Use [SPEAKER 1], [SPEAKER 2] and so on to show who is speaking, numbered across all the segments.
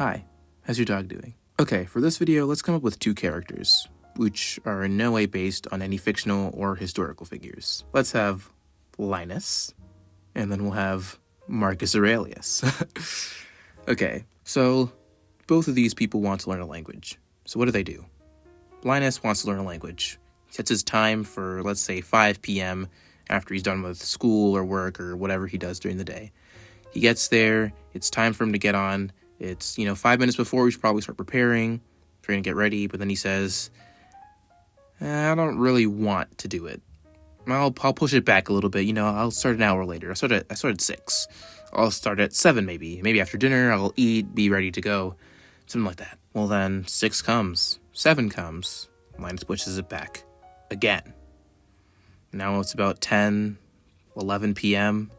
[SPEAKER 1] Hi, how's your dog doing? Okay, for this video, let's come up with two characters, which are in no way based on any fictional or historical figures. Let's have Linus, and then we'll have Marcus Aurelius. Okay, so both of these people want to learn a language. So what do? Linus wants to learn a language. He sets his time for, let's say, 5 p.m. after he's done with school or work or whatever he does during the day. He gets there, it's time for him to get on. It's, 5 minutes before we should probably start preparing, trying to get ready, but then he says, I don't really want to do it. I'll push it back a little bit, I'll start an hour later. I start at 6. I'll start at 7 maybe. Maybe after dinner, I'll eat, be ready to go. Something like that. Well then, 6 comes, 7 comes, Linus pushes it back again. Now it's about 10, 11 p.m.,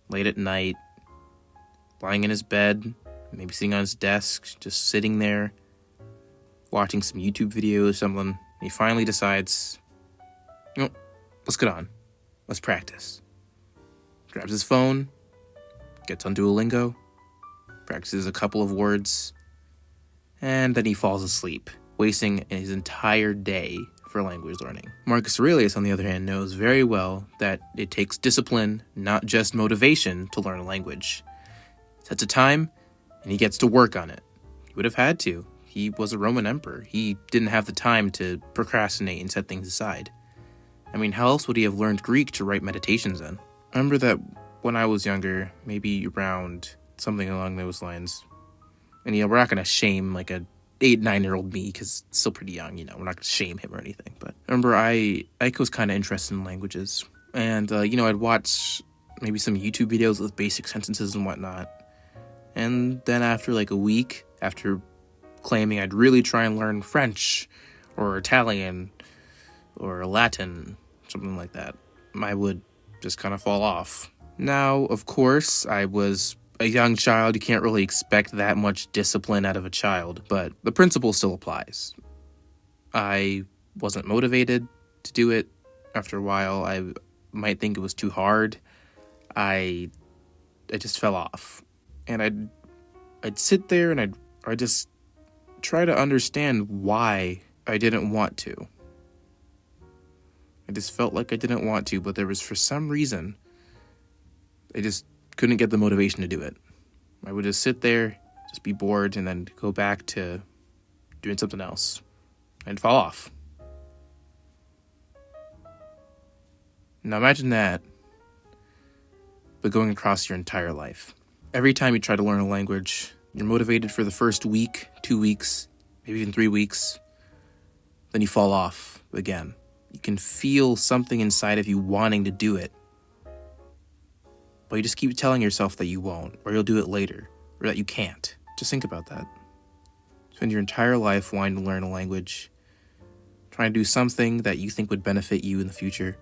[SPEAKER 1] late at night, lying in his bed, maybe sitting on his desk, just sitting there, watching some YouTube videos or something. He finally decides, let's get on. Let's practice. Grabs his phone, gets on Duolingo, practices a couple of words, and then he falls asleep, wasting his entire day for language learning. Marcus Aurelius, on the other hand, knows very well that it takes discipline, not just motivation, to learn a language. Sets a time, and he gets to work on it. He would have had to. He was a Roman emperor. He didn't have the time to procrastinate and set things aside. I mean, how else would he have learned Greek to write meditations in? I remember that when I was younger, maybe around something along those lines, and we're not going to shame like a 8-9-year-old me, because it's still pretty young, we're not going to shame him or anything, but I remember I was kind of interested in languages, and, I'd watch maybe some YouTube videos with basic sentences and whatnot, and then after like a week, after claiming I'd really try and learn French, or Italian, or Latin, something like that, I would just kind of fall off. Now, of course, I was a young child. You can't really expect that much discipline out of a child, but the principle still applies. I wasn't motivated to do it. After a while, I might think it was too hard. I just fell off. And I'd sit there and I'd just try to understand why I didn't want to. I just felt like I didn't want to, but there was, for some reason, I just couldn't get the motivation to do it. I would just sit there, just be bored, and then go back to doing something else. I'd fall off. Now imagine that, but going across your entire life. Every time you try to learn a language, you're motivated for the first week, 2 weeks, maybe even 3 weeks. Then you fall off again. You can feel something inside of you wanting to do it, but you just keep telling yourself that you won't, or you'll do it later, or that you can't. Just think about that. Spend your entire life wanting to learn a language, trying to do something that you think would benefit you in the future,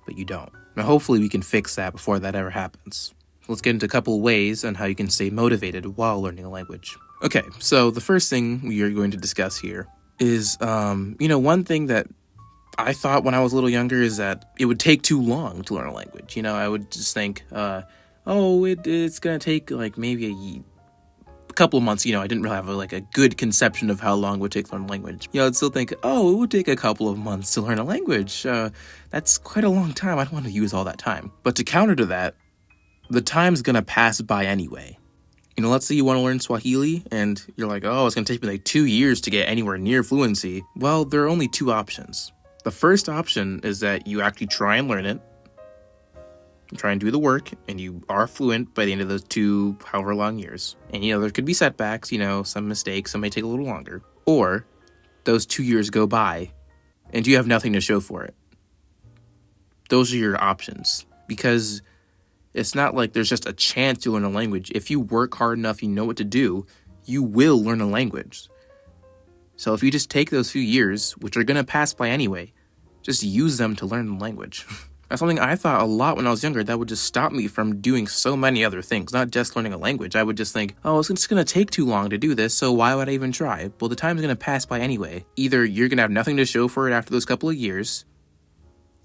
[SPEAKER 1] but you don't. Now, hopefully we can fix that before that ever happens. Let's get into a couple of ways on how you can stay motivated while learning a language. Okay, so the first thing we are going to discuss here is, one thing that I thought when I was a little younger is that it would take too long to learn a language. I would just think, it's going to take like maybe a couple of months. I didn't really have a good conception of how long it would take to learn a language. I'd still think, it would take a couple of months to learn a language. That's quite a long time. I don't want to use all that time. But to counter to that, the time's going to pass by anyway. Let's say you want to learn Swahili and you're like, it's going to take me like 2 years to get anywhere near fluency. Well, there are only 2 options. The first option is that you actually try and learn it, try and do the work, and you are fluent by the end of those 2, however long years. And, there could be setbacks, some mistakes, some may take a little longer. Or those 2 years go by and you have nothing to show for it. Those are your options, because it's not like there's just a chance to learn a language. If you work hard enough, you know what to do, you will learn a language. So if you just take those few years, which are going to pass by anyway, just use them to learn the language. That's something I thought a lot when I was younger that would just stop me from doing so many other things, not just learning a language. I would just think, it's just going to take too long to do this, so why would I even try? Well, the time's going to pass by anyway. Either you're going to have nothing to show for it after those couple of years,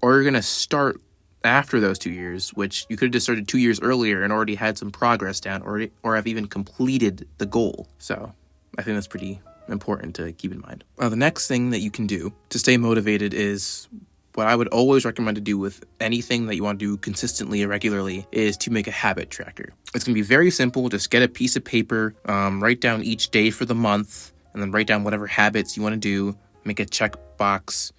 [SPEAKER 1] or you're going to start after those 2 years, which you could have just started 2 years earlier and already had some progress down, or have even completed the goal. So I think that's pretty important to keep in mind. The next thing that you can do to stay motivated is what I would always recommend to do with anything that you want to do consistently or regularly is to make a habit tracker. It's going to be very simple. Just get a piece of paper, write down each day for the month, and then write down whatever habits you want to do. Make a checkbox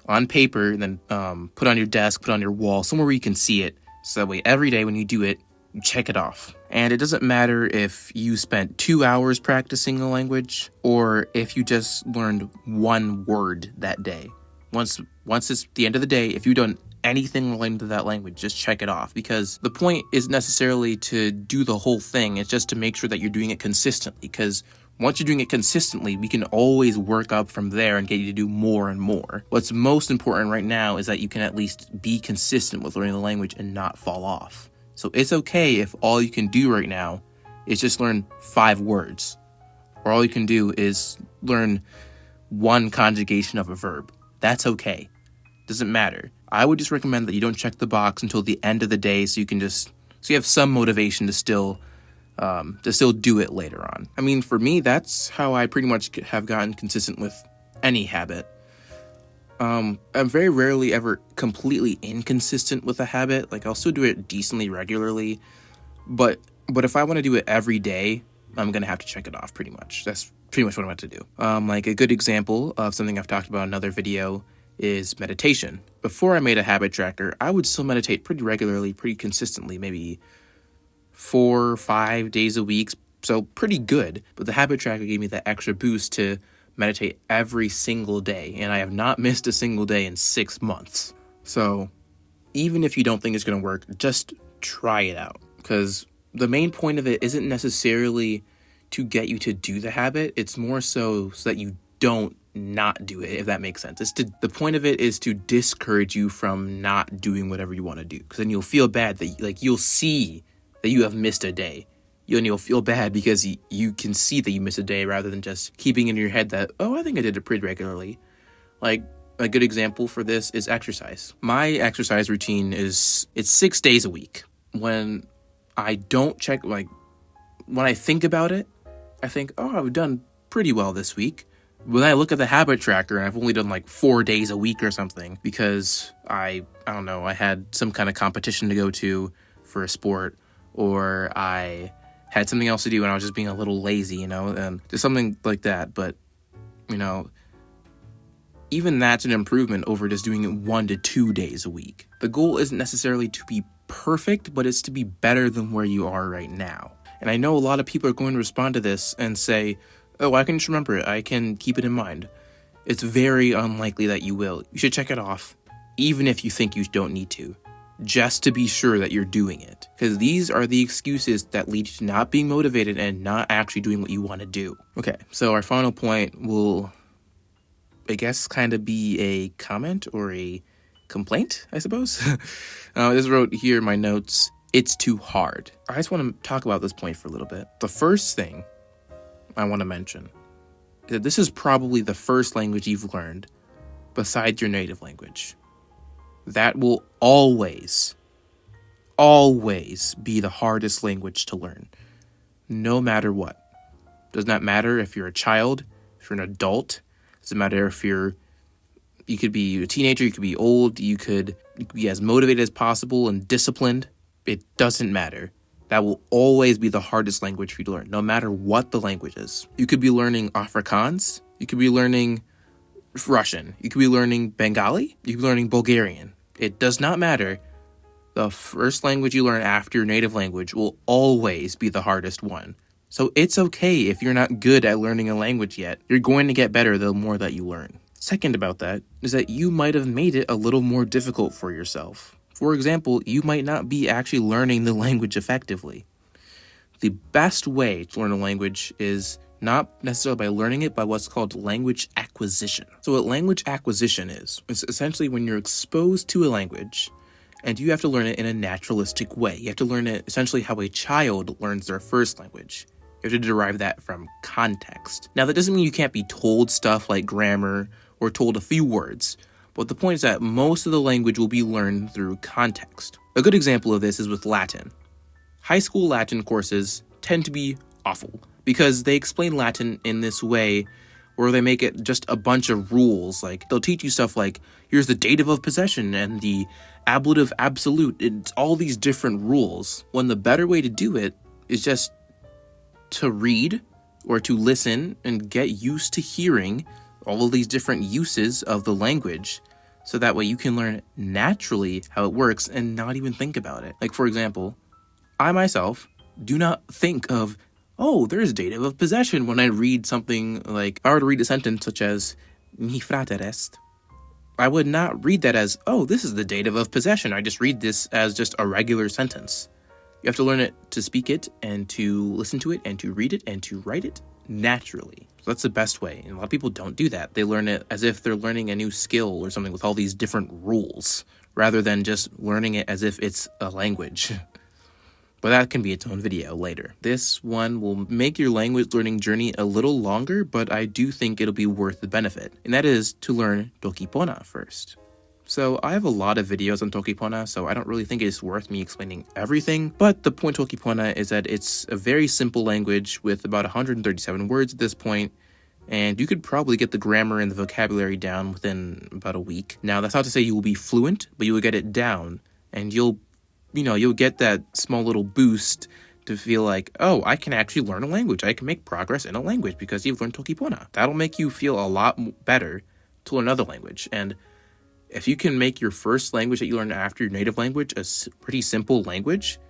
[SPEAKER 1] on paper, and then put on your desk, put on your wall, somewhere where you can see it. So that way every day when you do it, you check it off. And it doesn't matter if you spent 2 hours practicing a language or if you just learned one word that day. Once it's the end of the day, if you've done anything related to that language, just check it off, because the point isn't necessarily to do the whole thing. It's just to make sure that you're doing it consistently, because once you're doing it consistently, we can always work up from there and get you to do more and more. What's most important right now is that you can at least be consistent with learning the language and not fall off. So it's okay if all you can do right now is just learn 5 words, or all you can do is learn one conjugation of a verb. That's okay. Doesn't matter. I would just recommend that you don't check the box until the end of the day, so you have some motivation to still do it later on. I mean, for me, that's how I pretty much have gotten consistent with any habit. I'm very rarely ever completely inconsistent with a habit. Like, I'll still do it decently regularly, but if I want to do it every day, I'm gonna have to check it off pretty much. That's pretty much what I'm about to do. Like a good example of something I've talked about in another video is meditation. Before I made a habit tracker, I would still meditate pretty regularly, pretty consistently, maybe 4 or 5 days a week, so pretty good. But the habit tracker gave me that extra boost to meditate every single day, and I have not missed a single day in 6 months. So even if you don't think it's going to work, just try it out, because the main point of it isn't necessarily to get you to do the habit. It's more so that you don't not do it, if that makes sense. The point of it is to discourage you from not doing whatever you want to do, because then you'll feel bad that you'll see that you have missed a day. You'll feel bad because you can see that you missed a day, rather than just keeping in your head that, oh, I think I did it pretty regularly. Like, a good example for this is exercise. My exercise routine it's 6 days a week. When I don't check, like, when I think about it, I think, oh, I've done pretty well this week. When I look at the habit tracker and I've only done like 4 days a week or something, because I don't know, I had some kind of competition to go to for a sport, or I had something else to do and I was just being a little lazy, and just something like that. But, even that's an improvement over just doing it 1 to 2 days a week. The goal isn't necessarily to be perfect, but it's to be better than where you are right now. And I know a lot of people are going to respond to this and say, oh, I can just remember it. I can keep it in mind. It's very unlikely that you will. You should check it off, even if you think you don't need to, just to be sure that you're doing it. Because these are the excuses that lead you to not being motivated and not actually doing what you want to do. Okay, so our final point will, I guess, kind of be a comment or a complaint, I suppose. I just wrote here in my notes, it's too hard. I just want to talk about this point for a little bit. The first thing I want to mention is that this is probably the first language you've learned besides your native language. That will always be the hardest language to learn, no matter what. Does not matter if you're a child, if you're an adult. Doesn't matter if you could be a teenager, you could be old, you could be as motivated as possible and disciplined. It doesn't matter. That will always be the hardest language for you to learn, no matter what the language is. You could be learning Afrikaans, you could be learning Russian, you could be learning Bengali, you could be learning Bulgarian. It does not matter. The first language you learn after your native language will always be the hardest one. So it's okay if you're not good at learning a language yet. You're going to get better the more that you learn. Second about that is that you might have made it a little more difficult for yourself. For example, you might not be actually learning the language effectively. The best way to learn a language is not necessarily by learning it, by what's called language acquisition. So what language acquisition is essentially when you're exposed to a language and you have to learn it in a naturalistic way. You have to learn it essentially how a child learns their first language. You have to derive that from context. Now, that doesn't mean you can't be told stuff like grammar or told a few words, But the point is that most of the language will be learned through context. A good example of this is with Latin. High school Latin courses tend to be awful because they explain Latin in this way where they make it just a bunch of rules. Like, they'll teach you stuff like, here's the dative of possession and the ablative absolute. It's all these different rules, when the better way to do it is just to read or to listen and get used to hearing all of these different uses of the language, so that way you can learn naturally how it works and not even think about it. Like, for example, I myself do not think of, oh, there's dative of possession when I read something like, if I were to read a sentence such as, mi frater est, I would not read that as, oh, this is the dative of possession. I just read this as just a regular sentence. You have to learn it to speak it and to listen to it and to read it and to write it naturally. So that's the best way. And a lot of people don't do that. They learn it as if they're learning a new skill or something with all these different rules, rather than just learning it as if it's a language. But that can be its own video later. This one will make your language learning journey a little longer, but I do think it'll be worth the benefit. And that is to learn Tokipona first. So I have a lot of videos on Tokipona, so I don't really think it's worth me explaining everything. But the point of Tokipona is that it's a very simple language with about 137 words at this point, and you could probably get the grammar and the vocabulary down within about a week. Now, that's not to say you will be fluent, but you will get it down, and you'll get that small little boost to feel like, oh, I can actually learn a language. I can make progress in a language because you've learned Tokipona. That'll make you feel a lot better to learn another language. And if you can make your first language that you learn after your native language a pretty simple language,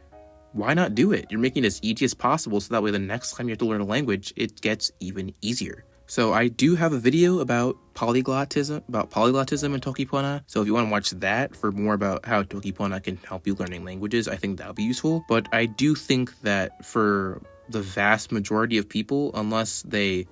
[SPEAKER 1] why not do it? You're making it as easy as possible, so that way the next time you have to learn a language, it gets even easier. So I do have a video about polyglotism and Tokipona. So if you want to watch that for more about how Tokipona can help you learning languages, I think that'll be useful. But I do think that for the vast majority of people, unless they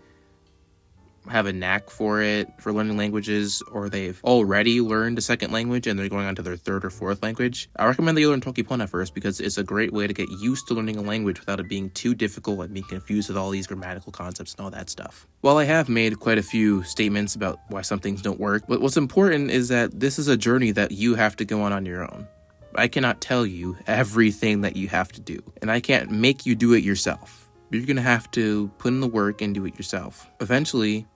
[SPEAKER 1] have a knack for it, for learning languages, or they've already learned a second language and they're going on to their third or fourth language, I recommend that you learn Tokipona first, because it's a great way to get used to learning a language without it being too difficult and being confused with all these grammatical concepts and all that stuff. While I have made quite a few statements about why some things don't work, but what's important is that this is a journey that you have to go on your own. I cannot tell you everything that you have to do, and I can't make you do it yourself. You're going to have to put in the work and do it yourself. Eventually,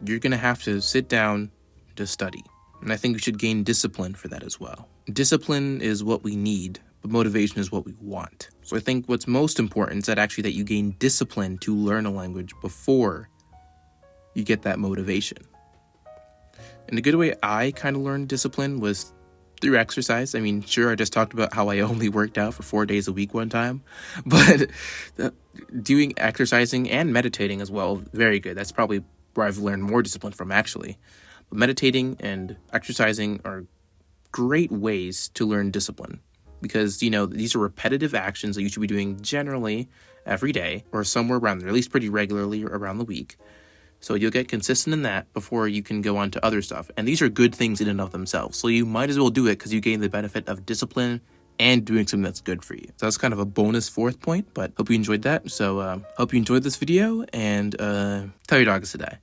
[SPEAKER 1] you're going to have to sit down to study. And I think we should gain discipline for that as well. Discipline is what we need, but motivation is what we want. So I think what's most important is that you gain discipline to learn a language before you get that motivation. And a good way I kind of learned discipline was through exercise. I mean, sure, I just talked about how I only worked out for 4 days a week one time, but doing exercising and meditating as well, very good. That's probably where I've learned more discipline from, actually. But meditating and exercising are great ways to learn discipline, because, these are repetitive actions that you should be doing generally every day or somewhere around there, at least pretty regularly around the week. So you'll get consistent in that before you can go on to other stuff. And these are good things in and of themselves. So you might as well do it because you gain the benefit of discipline and doing something that's good for you. So that's kind of a bonus fourth point, but hope you enjoyed that. So hope you enjoyed this video, and tell your dogs today.